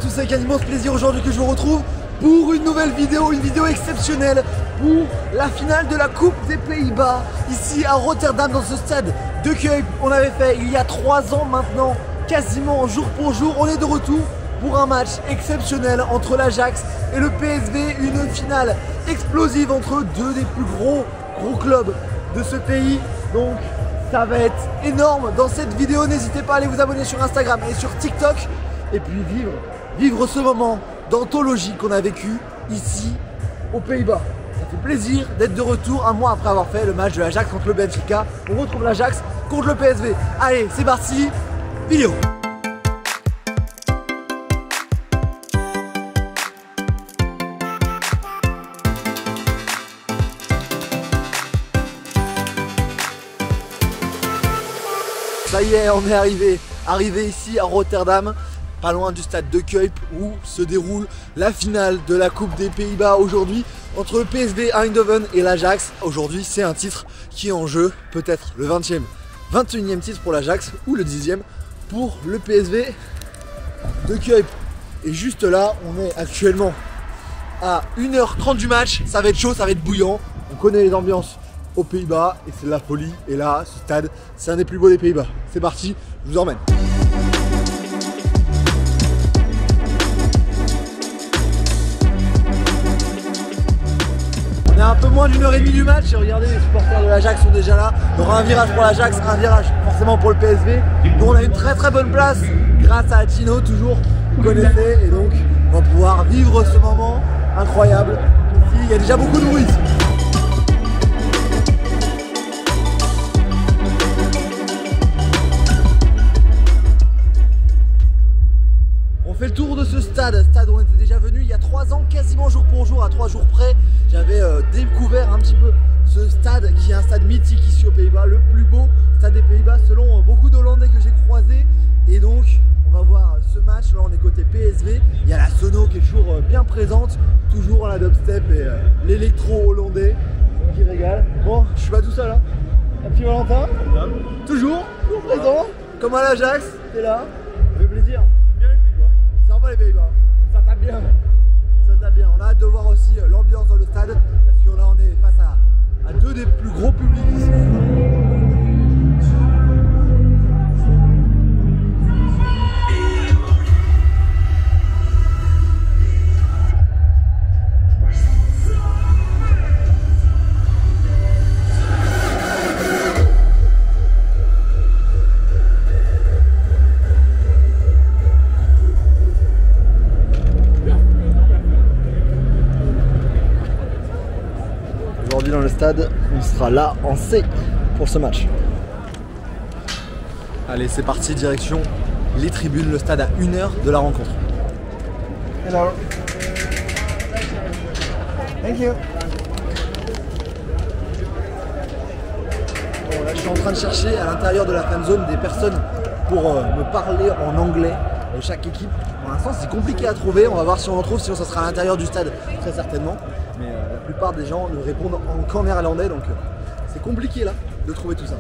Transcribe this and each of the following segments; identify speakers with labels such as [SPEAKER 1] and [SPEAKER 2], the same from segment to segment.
[SPEAKER 1] tous, c'est un immense plaisir aujourd'hui que je vous retrouve pour une nouvelle vidéo, une vidéo exceptionnelle pour la finale de la Coupe des Pays-Bas ici à Rotterdam dans ce stade de Kuip. On avait fait il y a 3 ans maintenant, quasiment jour pour jour. On est de retour pour un match exceptionnel entre l'Ajax et le PSV, une finale explosive entre deux des plus gros clubs de ce pays. Donc ça va être énorme dans cette vidéo. N'hésitez pas à aller vous abonner sur Instagram et sur TikTok et puis vivre ce moment d'anthologie qu'on a vécu ici aux Pays-Bas. Ça fait plaisir d'être de retour un mois après avoir fait le match de l'Ajax contre le Benfica. On retrouve l'Ajax contre le PSV. Allez, c'est parti, vidéo. Ça y est, on est arrivé ici à Rotterdam, pas loin du stade de Kuip où se déroule la finale de la Coupe des Pays-Bas aujourd'hui entre le PSV Eindhoven et l'Ajax. Aujourd'hui, c'est un titre qui est en jeu, peut-être le 21e titre pour l'Ajax ou le 10e pour le PSV de Kuip. Et juste là, on est actuellement à 1h30 du match, ça va être chaud, ça va être bouillant, on connaît les ambiances aux Pays-Bas et c'est de la folie. Et là, ce stade, c'est un des plus beaux des Pays-Bas. C'est parti, je vous emmène. On est à un peu moins d'1h30 du match et regardez, les supporters de l'Ajax sont déjà là. Il y aura un virage pour l'Ajax, un virage forcément pour le PSV. Donc on a une très bonne place grâce à Tino, toujours, vous connaissez. Et donc, on va pouvoir vivre ce moment incroyable. Ici, il y a déjà beaucoup de bruit. On fait le tour de ce stade où on était déjà venu il y a 3 ans, quasiment jour pour jour, à 3 jours près. J'avais découvert un petit peu ce stade qui est un stade mythique ici aux Pays-Bas, le plus beau stade des Pays-Bas selon beaucoup d'Hollandais que j'ai croisés. Et donc on va voir ce match, là on est côté PSV, il y a la sono qui est toujours bien présente, toujours la dubstep et l'électro hollandais qui régale. Bon, je suis pas tout seul hein. Un petit Valentin, toujours présent, comme à l'Ajax, t'es là, ça fait plaisir. Pas les Pays-Bas, ça tape bien, ça tape bien. On a hâte de voir aussi l'ambiance dans le stade parce que là on est face à deux des plus gros publics ici. Dans le stade, on sera là en C pour ce match. Allez, c'est parti, direction les tribunes, le stade à 1h de la rencontre. Hello. Thank you. Bon, là, je suis en train de chercher à l'intérieur de la fan zone des personnes pour me parler en anglais de chaque équipe. Pour l'instant, c'est compliqué à trouver. On va voir si on en trouve, sinon ça sera à l'intérieur du stade, très certainement. Mais la plupart des gens nous répondent qu'en néerlandais, donc c'est compliqué là de trouver tout ça.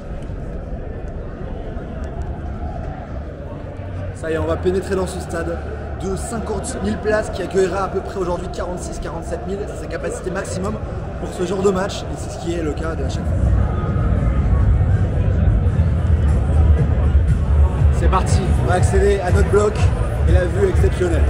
[SPEAKER 1] Ça y est, on va pénétrer dans ce stade de 50 000 places qui accueillera à peu près aujourd'hui 46-47 000. C'est sa capacité maximum pour ce genre de match et c'est ce qui est le cas de à chaque fois. C'est parti, on va accéder à notre bloc et la vue exceptionnelle.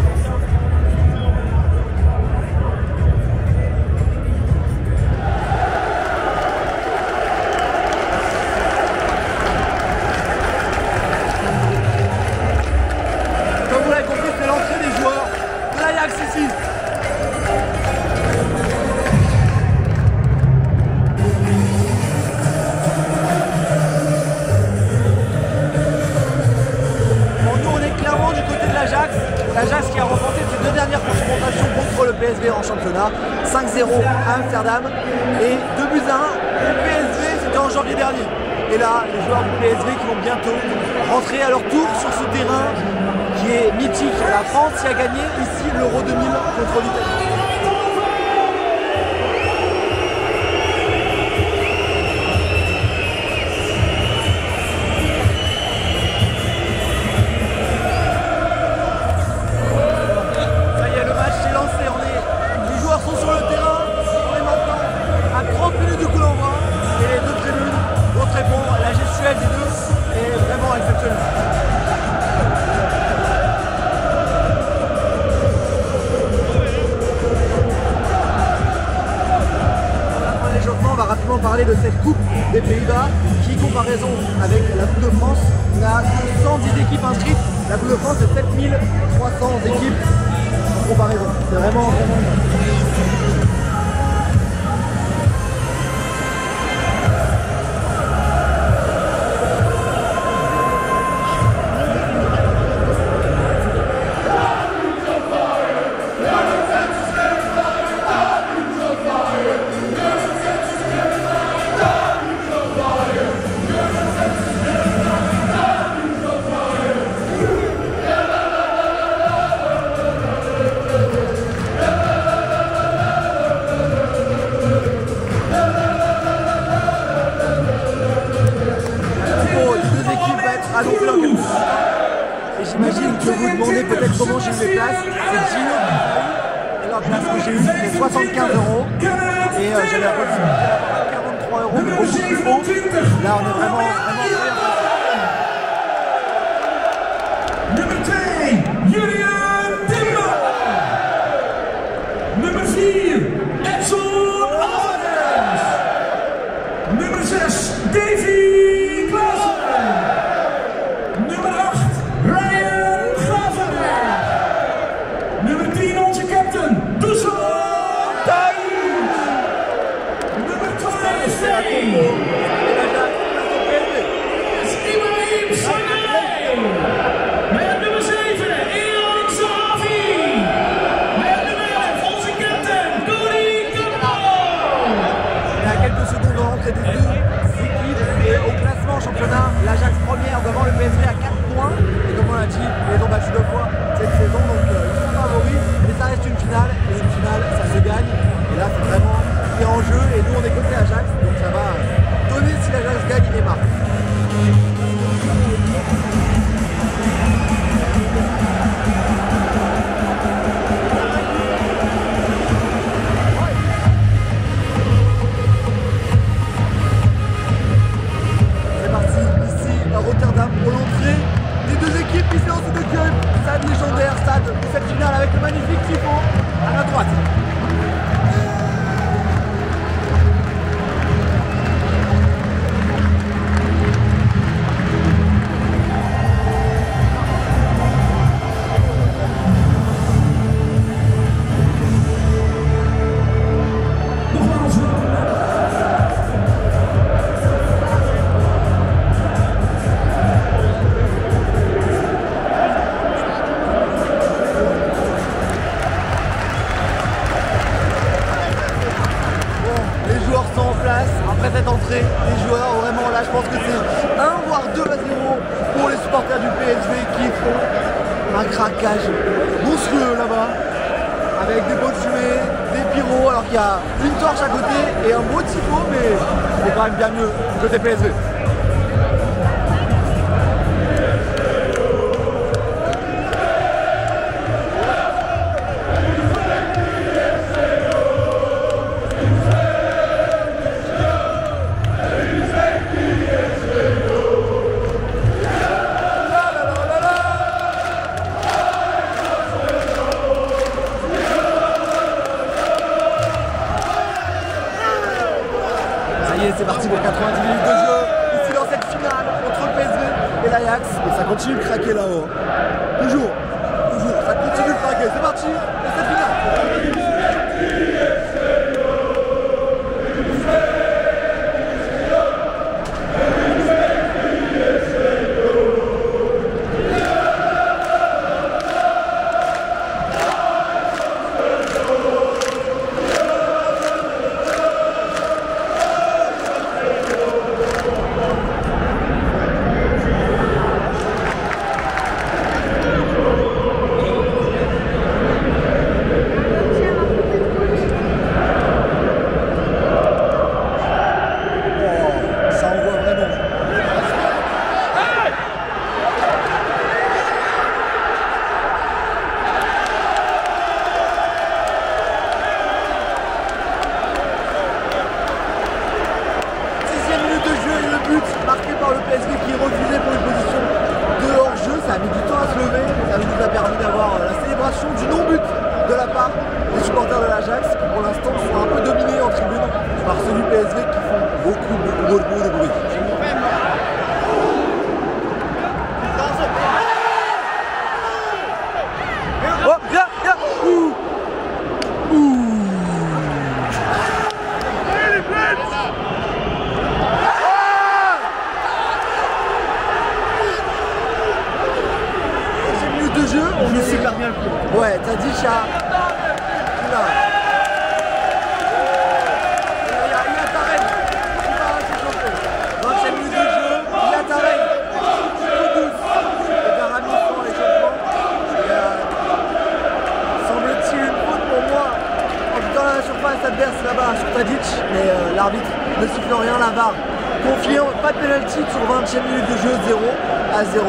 [SPEAKER 1] L'Ajax qui a remporté ses 2 dernières confrontations contre le PSV en championnat, 5-0 à Amsterdam et 2-1 au PSV, c'était en janvier dernier. Et là, les joueurs du PSV qui vont bientôt rentrer à leur tour sur ce terrain qui est mythique. La France y a gagné ici l'Euro 2000 contre l'Italie. maintenant, on va rapidement parler de cette Coupe des Pays-Bas qui, comparaison avec la Coupe de France, a 110 équipes inscrites. La Coupe de France, c'est 7300 équipes en comparaison. C'est vraiment... Et j'imagine que vous demandez peut-être comment j'ai eu les places. C'est Gino qui a eu. Et la place que j'ai eue, c'était 75 €. Et j'avais la possibilité d'avoir 43 €, mais beaucoup plus haut. Là, on est vraiment
[SPEAKER 2] Nummer 2, Julian Timber. Nummer 4, Edson Alvarez. Nummer 6, Davy Klaassen. Nummer 8, Ryan Gravenberg. Nummer 10, onze captain, Dusan Tadic. Nummer 12, Ibrahim Sangaré. Met nummer 7, Elan Xavi. Met nummer 11, onze captain, Cody Gakpo.
[SPEAKER 1] Il y a quelques secondes de rentrée des deux équipes et au classement en championnat, l'Ajax première devant le PSV à 4 points. Et comme on l'a dit, ils ont battu 2 fois cette saison, donc ils sont favoris. Mais ça reste une finale, et une finale, ça se gagne. Et là, c'est vraiment ce qui est en jeu. Et nous, on est côté Ajax, donc ça va donner si l'Ajax gagne et marque. Rotterdam pour l'entrée des deux équipes ici dans ce de Köln. Stade légendaire, stade de cette finale avec le magnifique tifo à la droite. Après cette entrée, les joueurs, vraiment là, je pense que c'est 1 voire 2 à 0 pour les supporters du PSV qui font un craquage monstrueux là-bas, avec des pots de fumée, des pyros, alors qu'il y a une torche à côté et un beau tifo, mais c'est quand même bien mieux côté PSV. C'est parti pour 90 minutes de jeu, ici dans cette finale entre le PSV et l'Ajax. Et ça continue de craquer là-haut. Toujours, ça continue de craquer. C'est parti pour cette finale. beaucoup de bruit. Oh, bien. De jeu, on est super bien le coup. Ouais, t'as dit chat. Là. Il y a Tarek qui va s'échauffer. 20e minute de jeu, il y a Tarek. Tout douce. Et Darami fort l'échauffement. Semble-t-il une faute pour moi. Dans la surface adverse là-bas sur Tadic. Mais l'arbitre ne siffle rien, la VAR. Confiant, pas de penalty sur 20e minute de jeu, 0-0.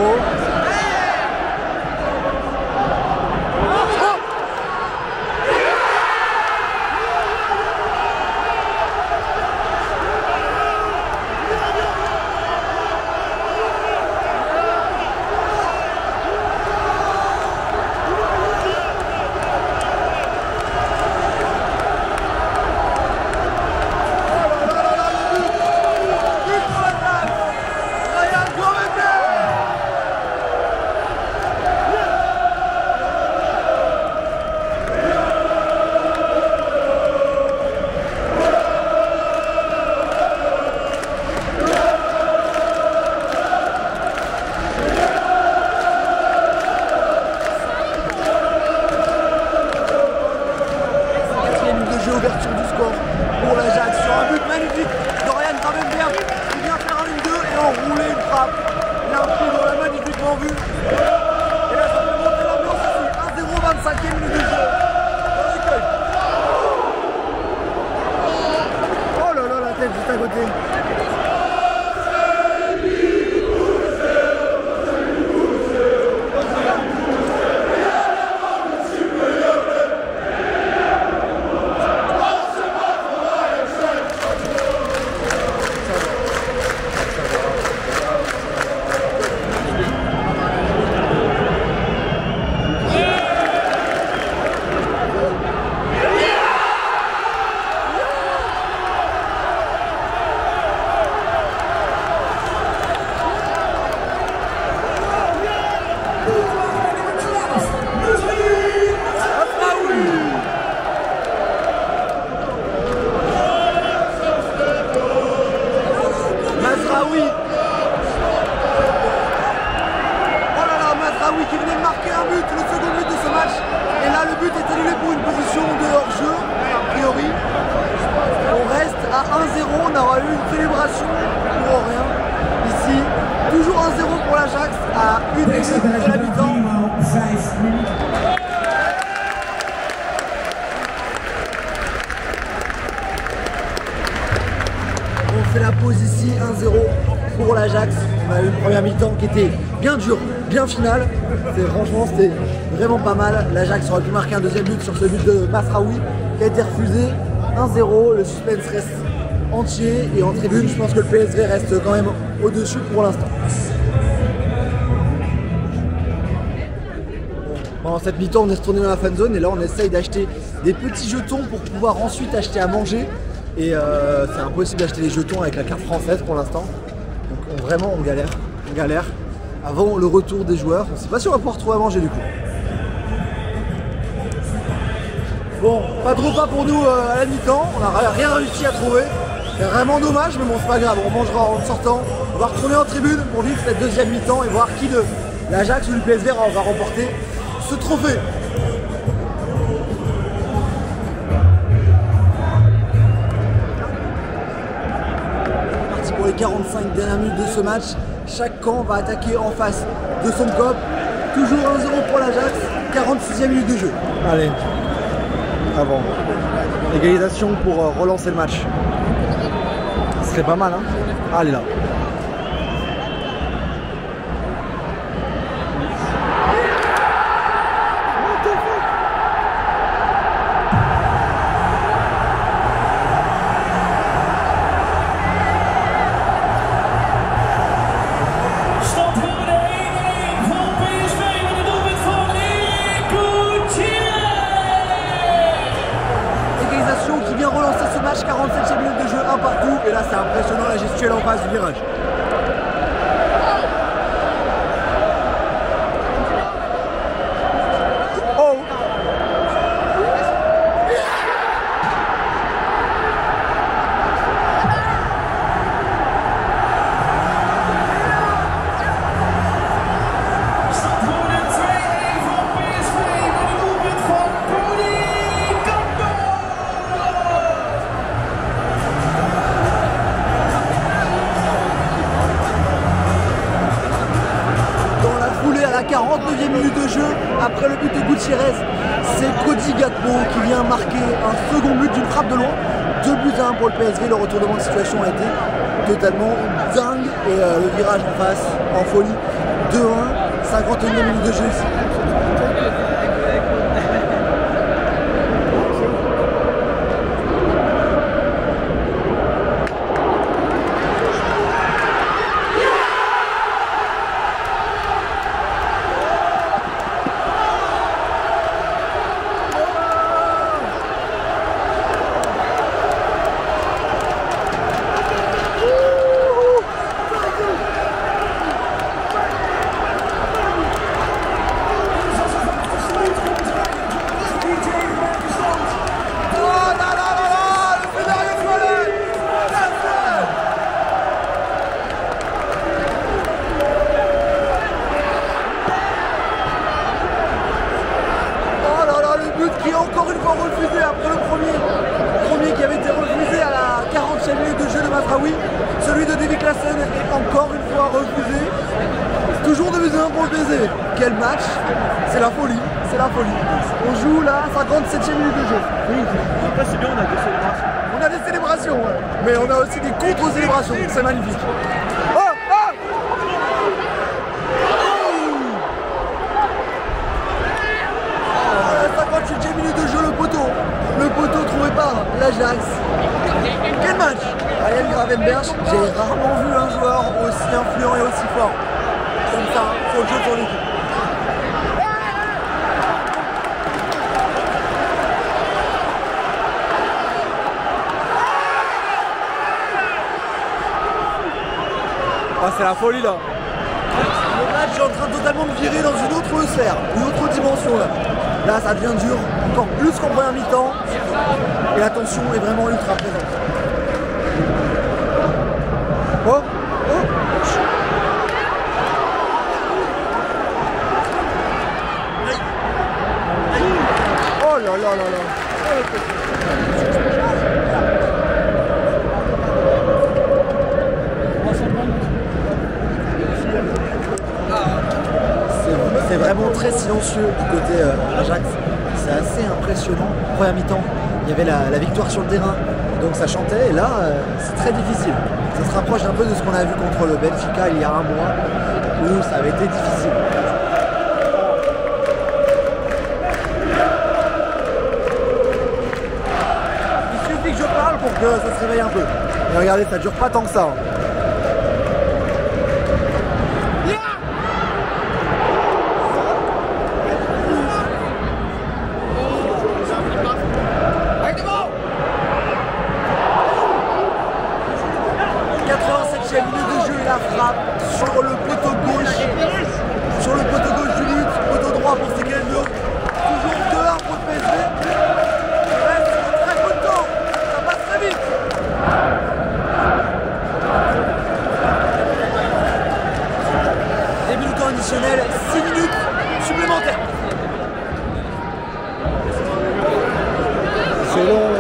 [SPEAKER 1] Ouverture du score pour l'Ajax sur un but magnifique d'Oriane Gravenberg qui vient faire un 1-2 et enrouler une frappe limpide, on l'a magnifiquement vu. Et là ça fait monter l'ambiance ici, 1-0, 25e minute de jeu. Oh là là, la tête juste à côté. Mazraoui qui venait de marquer un but, le second but de ce match. Et là, le but est annulé pour une position de hors-jeu, a priori. On reste à 1-0, on aura eu une célébration pour rien. Ici, toujours 1-0 pour l'Ajax à 1 minute de la mi-temps. On fait la pause ici, 1-0 pour l'Ajax. On a eu une première mi-temps qui était bien dure, bien finale. Franchement, c'était vraiment pas mal. L'Ajax aurait pu marquer un deuxième but sur ce but de Mazraoui qui a été refusé. 1-0, le suspense reste entier et en tribune, je pense que le PSV reste quand même au-dessus pour l'instant. Pendant cette mi-temps, on est retourné dans la fan zone et là, on essaye d'acheter des petits jetons pour pouvoir ensuite acheter à manger. Et c'est impossible d'acheter des jetons avec la carte française pour l'instant. Donc vraiment, on galère. Avant le retour des joueurs, on ne sait pas si on va pouvoir trouver à manger du coup. Bon, pas de repas pour nous à la mi-temps, on n'a rien réussi à trouver. C'est vraiment dommage, mais bon, c'est pas grave, on mangera en sortant. On va retourner en tribune pour vivre cette deuxième mi-temps et voir qui de l'Ajax ou du PSV va remporter ce trophée. C'est parti pour les 45 dernières minutes de ce match. Chaque camp va attaquer en face de son cop. Toujours 1-0 pour l'Ajax, 46e minute de jeu. Allez, avant. Égalisation pour relancer le match. Ce serait pas mal, hein. Allez là. Égalisation qui vient relancer ce match, 47e minute de jeu, un partout. Et là, c'est impressionnant la gestuelle en face du virage. Oh! Dans la foulée à la 49e minute de jeu, après le but de Gutiérrez, c'est Cody Gakpo qui vient marquer un second but d'une frappe de loin. 2-1 pour le PSV, le retournement de situation a été totalement dingue et le virage en face, en folie. 2-1, 51e minute de jeu ici. Qui est encore une fois refusé après le premier qui avait été refusé à la 40e minute de jeu de Mazraoui. Celui de Davy Klaassen est encore une fois refusé. Toujours 2-1 pour le PSV. Quel match! C'est la folie, c'est la folie. On joue là 57e minute de jeu.
[SPEAKER 3] Après c'est bien, on a des célébrations.
[SPEAKER 1] On a des célébrations, ouais. Mais on a aussi des contre-célébrations, c'est magnifique. Oh, oh, oh, 58e minute de jeu, le poteau trouvé par l'Ajax. Quel match! Ryan Gravenberch, j'ai rarement vu un joueur aussi influent et aussi fort comme ça sur le jeu sur l'équipe.
[SPEAKER 3] Ah, c'est la folie là.
[SPEAKER 1] Le match est en train totalement de virer dans une autre sphère, une autre dimension là. Là ça devient dur, encore plus qu'en première mi-temps. Et la tension est vraiment ultra présente. Oh, oh. Oh là là là là. C'est vraiment très silencieux du côté Ajax. C'est assez impressionnant. Première mi-temps, il y avait la victoire sur le terrain, donc ça chantait. Et là, c'est très difficile. Ça se rapproche un peu de ce qu'on a vu contre le Benfica il y a un mois, où ça avait été difficile. Il suffit que je parle pour que ça se réveille un peu. Et regardez, ça dure pas tant que ça. La frappe sur le poteau gauche, du but, poteau droit pour Sekeldo. Toujours 2-1 pour le PSV. Il reste très peu de temps, ça passe très vite. Début du temps additionnel, 6 minutes supplémentaires. C'est long.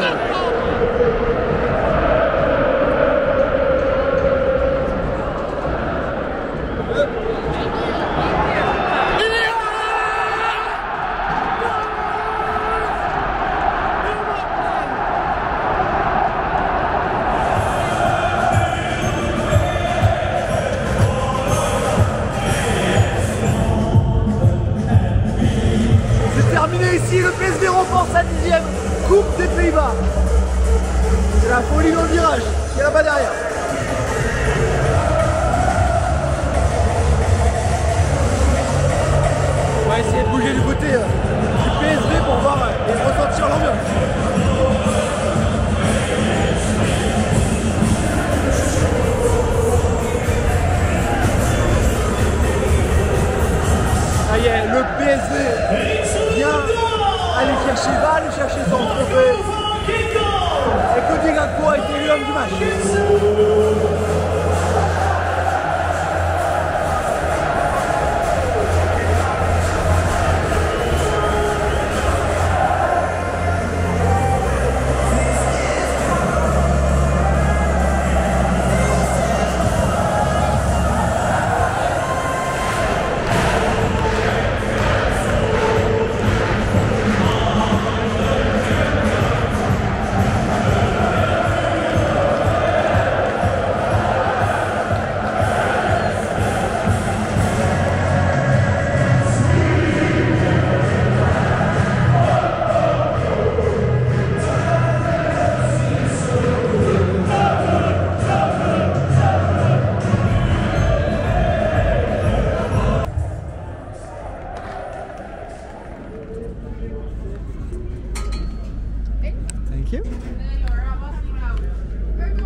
[SPEAKER 1] Terminé ici, le PSV remporte sa 10e Coupe des Pays-Bas. C'est la folie dans le virage, il y a là-bas derrière. On va essayer de bouger du côté du PSV pour voir et ressentir l'ambiance.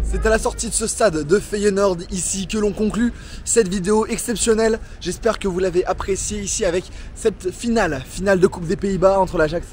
[SPEAKER 1] C'est à la sortie de ce stade de Feyenoord ici que l'on conclut cette vidéo exceptionnelle. J'espère que vous l'avez appréciée ici avec cette finale de Coupe des Pays-Bas entre l'Ajax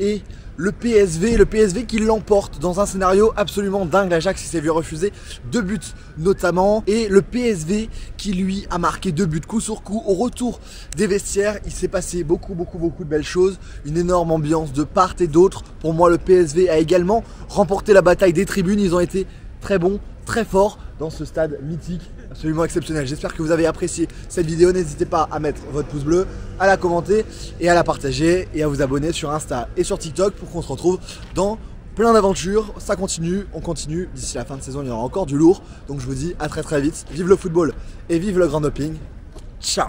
[SPEAKER 1] et le PSV. Le PSV qui l'emporte dans un scénario absolument dingue. L'Ajax s'est vu refuser 2 buts notamment. Et le PSV qui lui a marqué 2 buts coup sur coup. Au retour des vestiaires, il s'est passé beaucoup de belles choses. Une énorme ambiance de part et d'autre. Pour moi, le PSV a également remporté la bataille des tribunes. Ils ont été très bons, très forts dans ce stade mythique, absolument exceptionnel. J'espère que vous avez apprécié cette vidéo. N'hésitez pas à mettre votre pouce bleu, à la commenter et à la partager et à vous abonner sur Insta et sur TikTok pour qu'on se retrouve dans plein d'aventures. Ça continue, on continue. D'ici la fin de saison, il y aura encore du lourd. Donc je vous dis à très vite. Vive le football et vive le grand doping. Ciao.